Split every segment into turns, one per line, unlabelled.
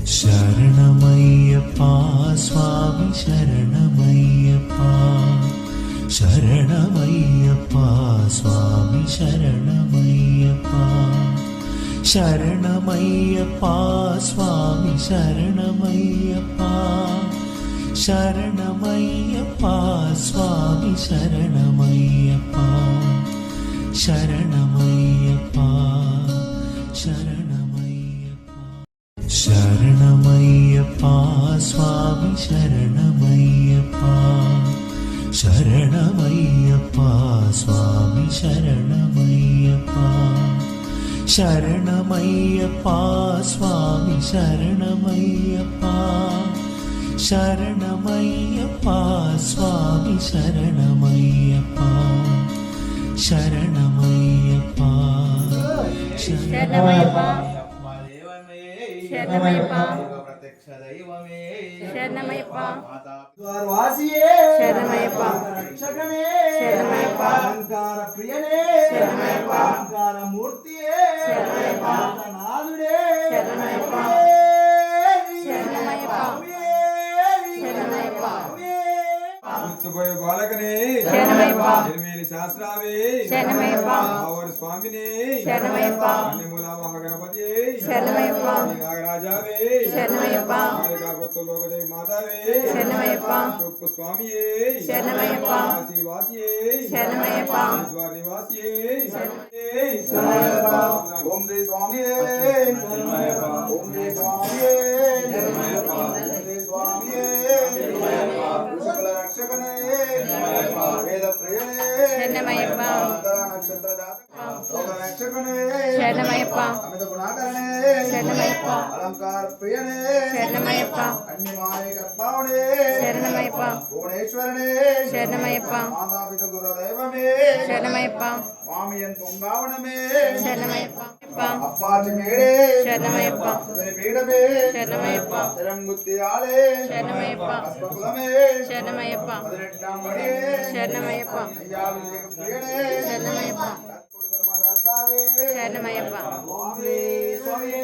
శరణమయ్యప్పా స్వామి శరణమయ్యప్పా శరణమయ్యప్పా స్వామి శరణమయ్యప్పా శరణమయ్యప్పా స్వామి శరణమయ్యప్పా శరణమయ్యప్పా స్వామి శరణమయ్యప్పా శరణమయ్యప్పా శరణమయ్యప్పా శరణమయ్యప్పా స్వామి శరణమయ్యప్పా శరణమయ్యప్పా స్వామి శరణమయ్యప్పా శరణమయ్యప్పా స్వామి శరణమయ్యప్పా శరణమయ్యప్పా స్వామి శరణమయ్యప్పా శరణమయ్యప్పా
శరణమయ్యప్పా శరణమయ్యప్పా
ప్రత్యక్ష దైవమే
శరణమయ్యప్పా
ద్వారవాసియే
శరణమయ్యప్పా
రక్షకనే
శరణమయ్యప్పా
అలంకార ప్రియనే
శరణమయ్యప్పా
అలంకార మూర్తియే
శరణమయ్యప్పా
నాదుడే
శరణమయ్యప్పా శరణమయ్యప్పా శరణమయ్యప్పా
ముత్తుపోయి గోలకనే
శరణమయ్యప్పా
ఎనిమిది శాస్త్రావే
శరణమయ్యప్పా
ఆవరు స్వామిని
శరణమయ్యప్పా
అన్నిమూల మహాగణపతి
శరణమయ్యప్పా
నాగరాజావే
శరణమయ్యప్పా
లోకదేవి మాతావే
శరణమయ్యప్పా
తూర్పు స్వామియే
శరణమయ్యప్పా
వాసియే
శరణమయ్యప్పా
ద్వార నివాసియే
ఓం శ్రీ స్వామియే ఓం శ్రీ స్వామియే ఓం శ్రీ స్వామియే ఋషికుల రక్షకనే వేద ప్రియనే
శరణమయ్యప్పా
నక్షత్ర లోక రక్షకనే
శరణమయ్యప్పా
అమిత గుణాకరణే
శరణమయ్యప్పా
అలంకార ప్రియనే
శరణమయ్యప్పా
అన్ని మాయకర్పావనే
శరణమయ్యప్పా
భువనేశ్వరనే
శరణమయ్యప్పా
మాతాపిత గురుదైవమే
శరణమయ్యప్పా
స్వామియన్ పొంగావనమే
శరణమయ్యప్పా
అప్పాచి మేడే
శరణమయ్యప్పా
అతని పీఠమే
శరణమయ్యప్పా
తిరంగుత్తి ఆలే
శరణమయ్యప్పా
అస్పకులమే
శరణమయ్యప్పా
18 మణి
శరణమయ్యప్పా
అయ్యాభిషేక ప్రియనే
శరణమయ్యప్పా
ధర్మదాతావే
శరణమయ్యప్పా
స్వామి స్వామి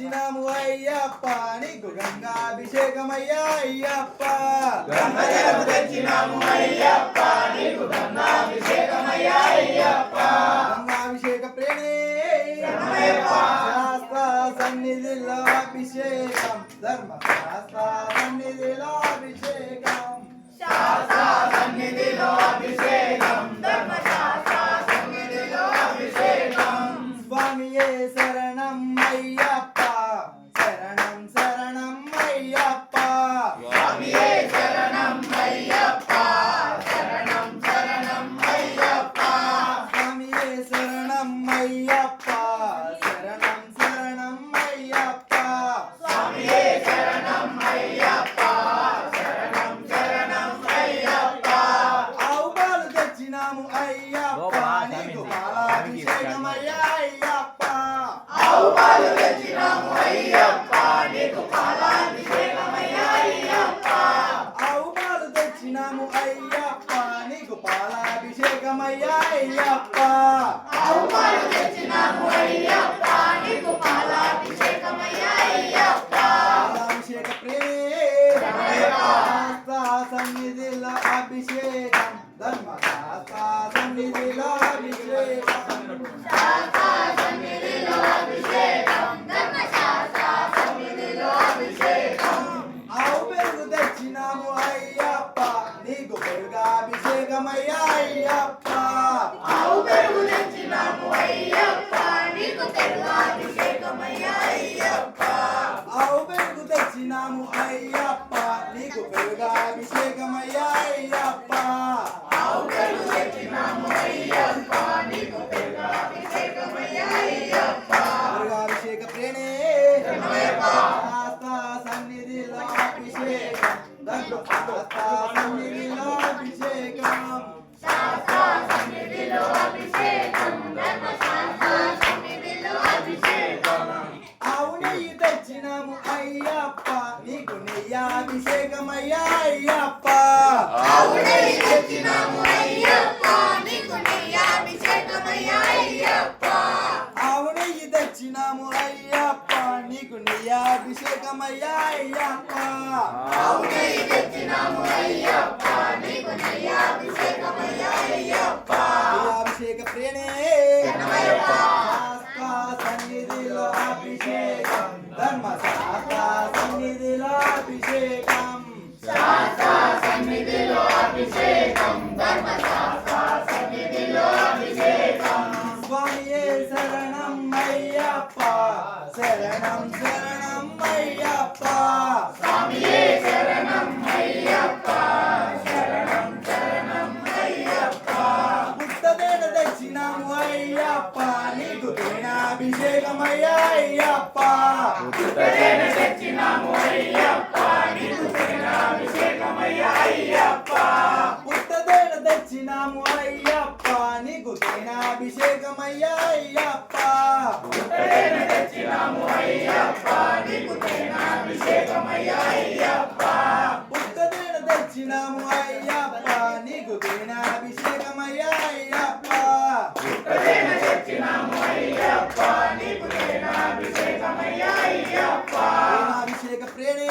తెచ్చినాము అయ్యప్ప నీకు గంగాభిషేకమయ్యా అయ్యప్ప
గంగజలము తెచ్చినాము అయ్యప్ప నీకు గంగాభిషేకమయ్యా అయ్యప్ప
గంగాభిషేక ప్రేమే
శరణమయ్యప్ప.
శాస్త్ర సన్నిధిలో అభిషేకం ధర్మశాస్త్ర సన్నిధిలో అభిషేకం
శాస్త్ర సన్నిధిలో అభిషేకం ధర్మశాస్త్ర సన్నిధిలో అభిషేకం
స్వామియే శరణం అయ్యప్ప శరణం శరణం అయ్యప్ప
స్వామియే శరణం అయ్యప్ప శరణం శరణం అయ్యప్ప
స్వామియే శరణం అయ్యప్ప శరణం శరణం అయ్యప్ప
స్వామియే శరణం అయ్యప్ప శరణం శరణం అయ్యప్ప
ఆవు పాలు తెచ్చినాము అయ్యప్ప నీకు పాలాభిషేకమయ్యా అయ్యప్ప
ఆవు పాలు తెచ్చినాము అయ్యప్ప నీకు పాలాభిషేకమయ్యా అయ్యప్ప
ఆవు పాలు తెచ్చినాము అయ్యప్ప నీకు పాలాభిషేకమయ్యా అయ్యప్ప
ఆవు పాలు తెచ్చినాము అయ్యప్ప నీకు పాలాభిషేకమయ్యా అయ్యప్ప
పాలాభిషేక ప్రేమే శాస్త్ర సన్నిధిలో అభిషేకం ధర్మశాస్త్ర సన్నిధిలో అభిషేకం
శాస్త్ర సన్నిధిలో అభిషేకం ధర్మశాస్త్ర సన్నిధిలో అభిషేకం
ఆవు పెరుగు తెచ్చినాము అయ్యప్ప నీకు పెరుగాభిషేకమయ్యా అయ్యప్ప
ఆవు పెరుగు తెచ్చినాము అయ్యప్ప నీకు పెరుగాభిషేకమయ్యా అయ్యప్ప
ఆవు పెరుగు తెచ్చినాము అయ్యప్ప నీకు పెరుగాభిషేకమయ్యా అయ్యప్ప
ఆవు పెరుగు తెచ్చినాము అయ్యప్ప నీకు పెరుగాభిషేకమయ్యా అయ్యప్ప
పెరుగాభిషేక ప్రేమే శాస్త్ర సన్నిధిలో అభిషేకం ధర్మశాస్త్ర సన్నిధిలో అభిషేకం
శాస్త్ర సన్నిధిలో అభిషేకం ధర్మశాస్త్ర సన్నిధిలో అభిషేకం
ఆవు నెయ్యి తెచ్చినాము అయ్యప్ప నీకు నెయ్యాభిషేకమయ్యా అయ్యప్ప
ఆవు నెయ్యి తెచ్చినాము అయ్యప్ప నీకు నెయ్యాభిషేకమయ్యా అయ్యప్ప
ఆవు నెయ్యి తెచ్చినాము అయ్యప్ప నీకు నెయ్యాభిషేకమయ్యా అయ్యప్ప
ఆవు నెయ్యి తెచ్చినాము అయ్యప్ప నీకు నెయ్యాభిషేకమయ్యా అయ్యప్ప
అభిషేక ప్రేమే
శరణమయ్యప్ప.
శాస్త్ర సన్నిధిలో అభిషేకం ధర్మశాస్త్ర సన్నిధిలో అభిషేకం
శాస్త్ర సన్నిధిలో అభిషేకం ధర్మశాస్త్ర సన్నిధిలో అభిషేకం
స్వామియే శరణం అయ్యప్ప శరణం శరణం అయ్యప్ప
స్వామియే శరణం అయ్యప్ప శరణం శరణం అయ్యప్ప
పుట్టదేన తెచ్చినాము అయ్యప్ప నీకు తేనాభిషేకమయ్యా అయ్యప్ప
పుట్టదేన తెచ్చినాము అయ్యప్ప నీకు తేనాభిషేకమయ్యా అయ్యప్ప
పుట్టదేన తెచ్చినాము అయ్యప్ప నీకు తేనాభిషేకమయ్యా అయ్యప్ప
పుట్టదేన తెచ్చినాము అయ్యప్ప నీకు తేనాభిషేకమయ్యా అయ్యప్ప
పుట్టదేన తెచ్చినాము అయ్యప్ప నీకు తేనాభిషేకమయ్యా అయ్యప్ప
పుట్టదేన తెచ్చినాము అయ్యప్ప నీకు తేనాభిషేకమయ్యా అయ్యప్ప
తేనాభిషేక ప్రేమే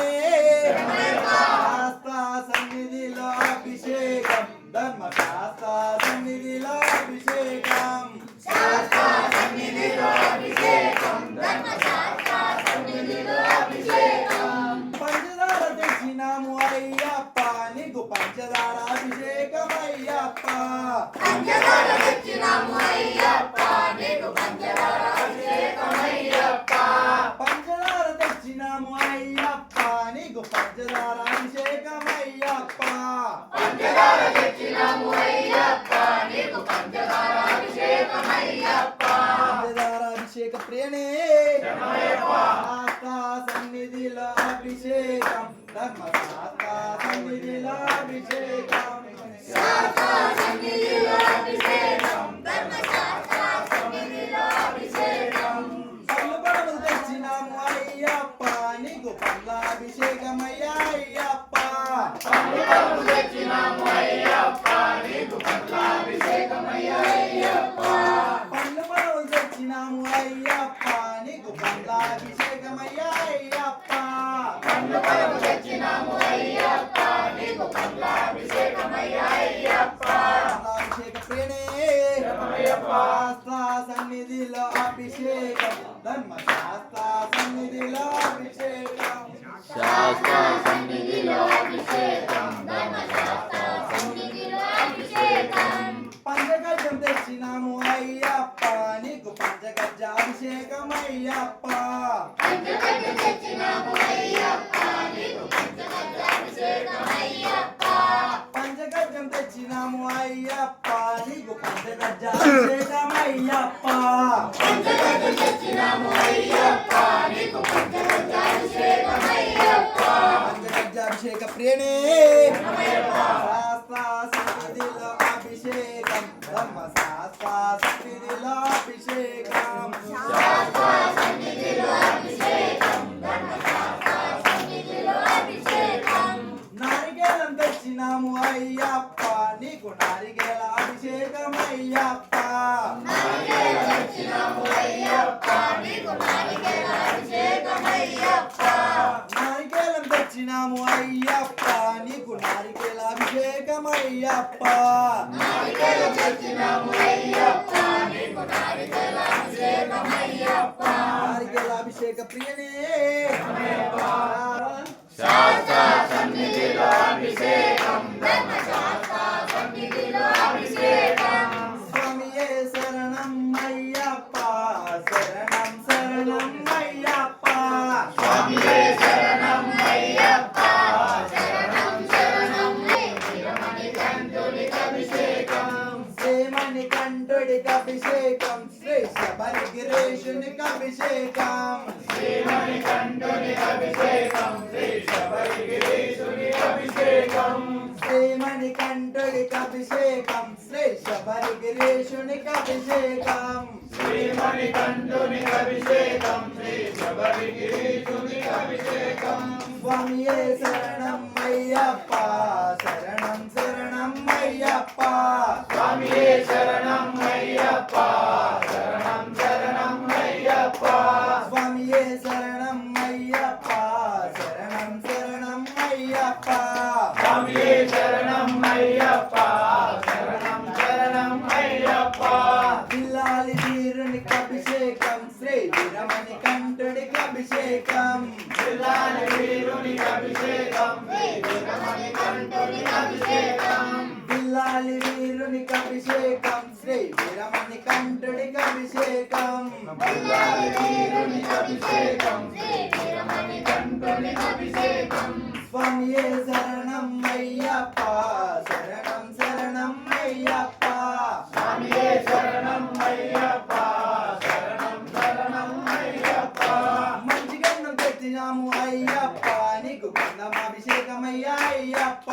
శాస్త్ర సన్నిధిలో అభిషేకం ధర్మశాస్త్ర సన్నిధిలో అభిషేకం
శాస్త్ర సన్నిధిలో అభిషేకం ధర్మశాస్త్ర సన్నిధిలో అభిషేకం
పంచదార తెచ్చినాము అయ్యప్ప నీకు పంచదార అభిషేకం అయ్యప్ప
పంచదార తెచ్చినాము అయ్యప్ప నీకు పంచదార అభిషేకం అయ్యప్ప
పంచదార తెచ్చినాము అయ్యప్ప నీకు పంచదార అభిషేకం అయ్యప్ప
పంచదార తెచ్చినాము అయ్యప్ప నీకు పంచదార అభిషేకం అయ్యప్ప
పంచదార అభిషేక ప్రేమే శాస్త్ర సన్నిధిలో అభిషేకం ధర్మశాస్త్ర సన్నిధిలో అభిషేకం
శాస్త్ర సన్నిధిలో అభిషేకం ధర్మశాస్త్ర సన్నిధిలో అభిషేకం
పళ్ళు పడవలు తెచ్చినాము అయ్యప్ప నీకు పండ్లాభిషేకమయ్యా అయ్యప్ప
పండుగలు తెచ్చినాము అయ్యప్ప నీకు పండ్లాభిషేకమయ్యా అయ్యప్ప
పళ్ళు పడవలు తెచ్చినాము అయ్యప్ప నీకు పండ్లాభిషేకమయ్యా
ఫలము తెచ్చినాము అయ్యప్ప నీకు పండ్లాభిషేకమయ్యా అయ్యప్ప
అభిషేక ప్రియనే శాస్త్ర సన్నిధిలో అభిషేకం ధర్మశాస్త్ర సన్నిధిలో అభిషేకం
శాస్త్ర సన్నిధిలో అభిషేకం ధర్మశాస్త్ర సన్నిధిలో అభిషేకం
పంచగజ్జం తెచ్చినాము అయ్యప్ప నీకు పంచగజ్జ అభిషేకం అయ్యప్ప
పంచగజ్జం తెచ్చినాము అయ్యప్ప నీకు పంచగజ్జ అభిషేకం అయ్యప్ప
పంచగజ్జం తెచ్చినాము అయ్యప్ప నీకు పంచగజ్జ అభిషేకం అయ్యప్ప
పంచగజ్జం తెచ్చినాము అయ్యప్ప నీకు పంచగజ్జ అభిషేకం అయ్యప్ప
పంచగజ్జ అభిషేక ప్రియనే శాస్త్ర సన్నిధిలో అభిషేకం ధర్మశాస్త్ర సన్నిధిలో అభిషేకం
శాస్త్ర సన్నిధిలో అభిషేకం ధర్మశాస్త్ర సన్నిధిలో అభిషేకం
నారికేలం తెచ్చినాము అయ్యప్ప నీకు నారికేల అభిషేకం అయ్యప్ప
నారికేలం తెచ్చినాము అయ్యప్ప నీకు నారికేల అభిషేకం అయ్యప్ప
నారికేలం తెచ్చినాము అయ్యప్ప నీకు నారికేల అభిషేకం అయ్యప్ప
నారికేలం తెచ్చినాము అయ్యప్ప నీకు నారికేల అభిషేకం అయ్యప్ప
నారికేల అభిషేక ప్రియనే
శాస్త్ర సన్నిధిలో అభిషేకం ధర్మశాస్త్ర సన్నిధిలో అభిషేకం
స్వామియే శరణం అయ్యప్ప శరణం శరణం అయ్యప్ప
స్వామియే శరణం అయ్యప్ప శరణం శరణం శ్రీరమణి కంఠునికి అభిషేకం
శ్రీమణి కంఠుడికి అభిషేకం శ్రీ శబరి గిరీషునికి అభిషేకం
శ్రీమణి కంఠునికి అభిషేకం శ్రీ శబరి గిరీశునికి అభిషేకం
శ్రీమణి కంఠుడికి అభిషేకం శ్రీ శబరి గిరీషునికి అభిషేకం
శ్రీమణి కంఠునికి అభిషేకం శ్రీ శబరి గిరీశునికి అభిషేకం
స్వామియే శరణం అయ్యప్ప శరణం శరణం అయ్యప్ప
స్వామియే శరణం అయ్యప్ప శరణం శరణం అయ్యప్ప
స్వామియే శరణం అయ్యప్ప శరణం శరణం అయ్యప్ప
స్వామియే శరణం అయ్యప్ప శరణం శరణం అయ్యప్ప
పిల్లాలి వీరునికి అభిషేకం శ్రీ వీరమణి కంఠుడికి అభిషేకం
పిల్లాలి వీరునికి అభిషేకం శ్రీ వీరమణి కంఠునికి అభిషేకం
పిల్లాలి వీరునికి అభిషేకం శ్రీ వీరమణి కంఠుడికి అభిషేకం
పిల్లాలి వీరునికి అభిషేకం శ్రీ వీరమణి కంఠునికి అభిషేకం
స్వామియే శరణం అయ్యప్ప శరణం శరణం అయ్యప్ప
స్వామియే శరణం అయ్యప్ప శరణం శరణం అయ్యప్ప
మంచి గంధం తెచ్చినాము అయ్యప్ప నీకు గంధం అభిషేకం అయ్యా అయ్యప్ప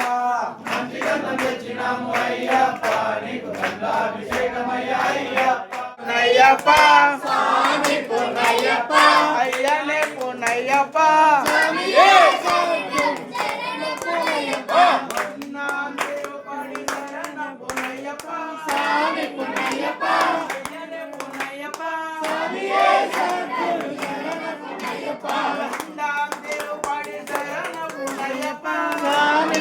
మంచి గంధం తెచ్చినాము అయ్యప్ప నీకు గంధాభిషేకమయ్యా అయ్యప్ప
అయ్యప్ప
స్వామి పూర్ణయ్యప్ప
అయ్యనే పూర్ణయ్యప్ప
స్వామియే స్వామి పూర్ణయ్యప్ప స్వామియే సద్గురు శరణ పూర్ణయ్యప్ప స్వామి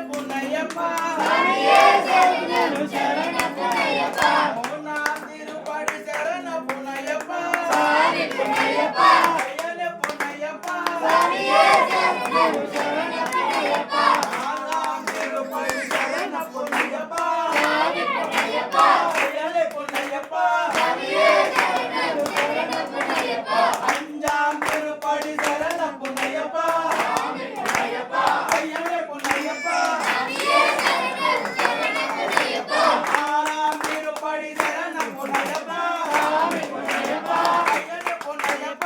పూర్ణయ్యప్ప స్వామియే సద్గురు శరణ పూర్ణయ్యప్ప స్వామి పూర్ణయ్యప్ప స్వామియే సద్గురు శరణ పూర్ణయ్యప్ప స్వామి పూర్ణయ్యప్ప స్వామియే సద్గురు శరణ పూర్ణయ్యప్ప
అంజాం తిరుపడి శరణ పుణ్యప్ప
స్వామి పూర్ణయ్యప్ప
పుణ్యప్ప
స్వామియే సద్గురు శరణ పూర్ణయ్యప్ప
ఆరాం తిరుపడి శరణ పుణ్యప్ప
స్వామి పూర్ణయ్యప్ప
పుణ్యప్ప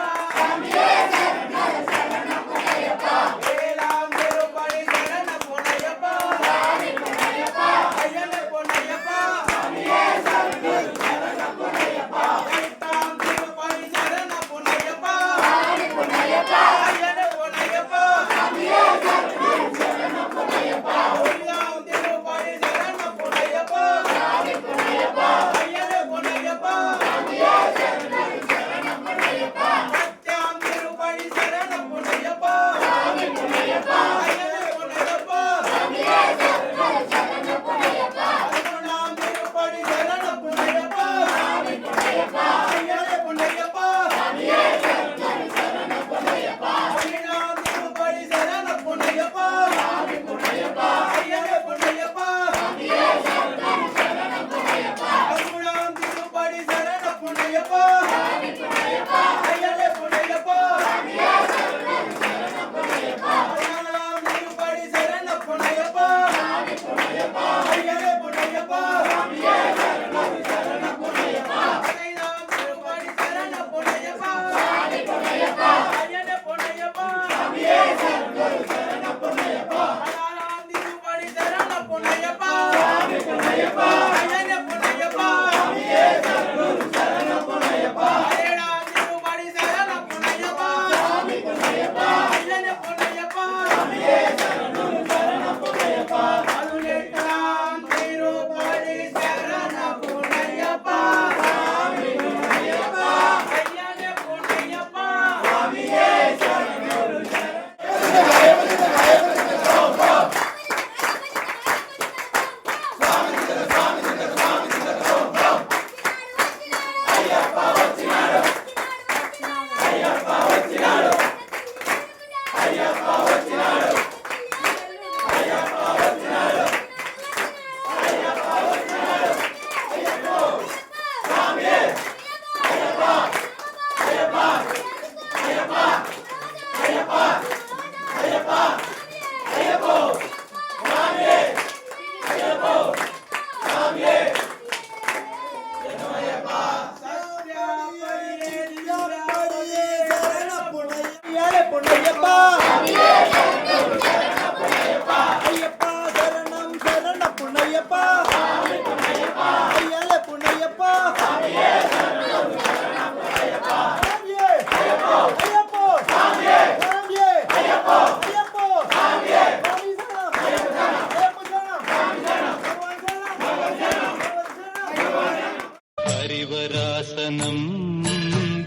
హరివరాసనం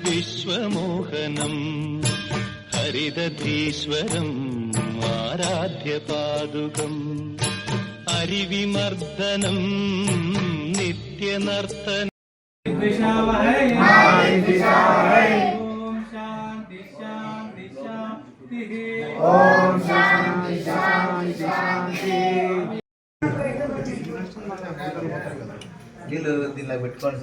విశ్వమోహనం హరిదధీశ్వరం ఆరాధ్యపాదుకం హరివిమర్దనం నిత్యనర్తనం
ఓం శాంతి శాంతి శాంతి. నీళ్ళు దీనిలో పెట్టుకోండి.